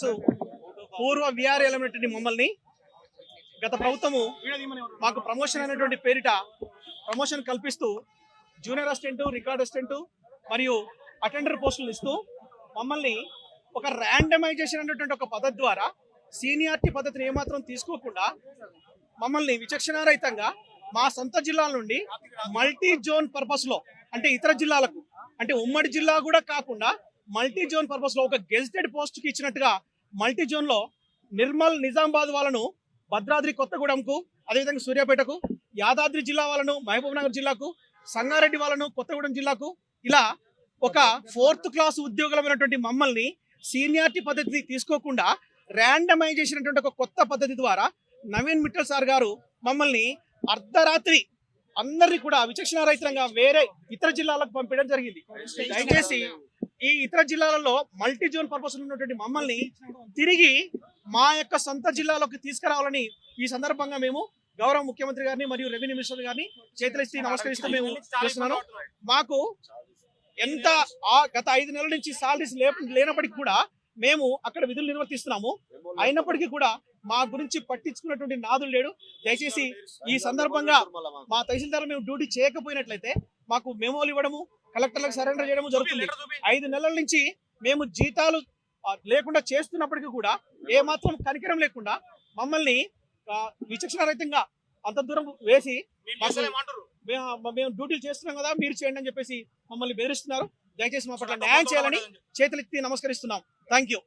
Teachers పూర్వ VR elementary మమ్మల్ని గత ప్రభుత్వము మాకు ప్రమోషన్ అనేటువంటి పేరిట ప్రమోషన్ కల్పిస్తూ జూనియర్ అసిస్టెంట్, రికార్డ్ అసిస్టెంట్ మరియు అటెండర్ పోస్టులు ఇస్తూ మమ్మల్ని ఒక ర్యాండమైజేషన్ అనేటువంటి ఒక పద్ధతి ద్వారా సీనియారిటీ పద్ధతిని ఏమాత్రం తీసుకోకుండా మమ్మల్ని విచక్షణారహితంగా మా సొంత జిల్లాల నుండి మల్టీ జోన్ పర్పస్ లో అంటే ఇతర జిల్లాలకు అంటే ఉమ్మడి జిల్లా కూడా కాకుండా మల్టీ జోన్ పర్పస్ లో ఒక గెజిటెడ్ పోస్ట్ కి ఇచ్చినట్టుగా మల్టీ జోన్ లో నిర్మల్, నిజామాబాద్ వాళ్ళను భద్రాద్రి కొత్తగూడెంకు, అదేవిధంగా సూర్యాపేటకు, యాదాద్రి జిల్లా వాళ్ళను మహబూబ్ నగర్ జిల్లాకు, సంగారెడ్డి వాళ్ళను కొత్తగూడెం జిల్లాకు, ఇలా ఒక 4th క్లాస్ ఉద్యోగులమైనటువంటి మమ్మల్ని సీనియారిటీ పద్ధతిని తీసుకోకుండా ర్యాండమైజేషన్ అనేటువంటి ఒక కొత్త పద్ధతి ద్వారా నవీన్ మిట్టల్ సార్ గారు మమ్మల్ని అర్ధరాత్రి అందరినీ కూడా విచక్షణారహితంగా వేరే ఇతర జిల్లాలకు పంపించడం జరిగింది. దయచేసి ఈ ఇతర జిల్లాలలో మల్టీ జోన్ పర్పస్ ఉన్నటువంటి మమ్మల్ని తిరిగి మా యొక్క సొంత జిల్లాలోకి తీసుకురావాలని ఈ సందర్భంగా మేము గౌరవ ముఖ్యమంత్రి గారిని మరియు రెవెన్యూ మినిస్టర్ గారిని చేతులెత్తి నమస్కరిస్తూ మేము చేస్తున్నాను. మాకు ఎంత గత 5 నెలల నుంచి సాలరీస్ లేనప్పటికీ కూడా మేము అక్కడ విధులు నిర్వర్తిస్తున్నాము. అయినప్పటికీ కూడా మా గురించి పట్టించుకున్నటువంటి నాదులు లేడు. దయచేసి ఈ సందర్భంగా మా తహసీల్దార్ మేము డ్యూటీ చేయకపోయినట్లయితే మాకు మెమోలు ఇవ్వడము, కలెక్టర్లకు సరెండర్ చేయడము జరుగుతుంది. 5 నెలల నుంచి మేము జీతాలు లేకుండా చేస్తున్నప్పటికీ కూడా ఏమాత్రం కనికరం లేకుండా మమ్మల్ని విచక్షణారహితంగా అంత దూరం వేసి మేము డ్యూటీలు చేస్తున్నాం కదా మీరు చేయండి అని చెప్పేసి మమ్మల్ని బెదిరిస్తున్నారు. దయచేసి మా పట్ల న్యాయం చేయాలని చేతులెత్తి నమస్కరిస్తున్నాం. Thank you.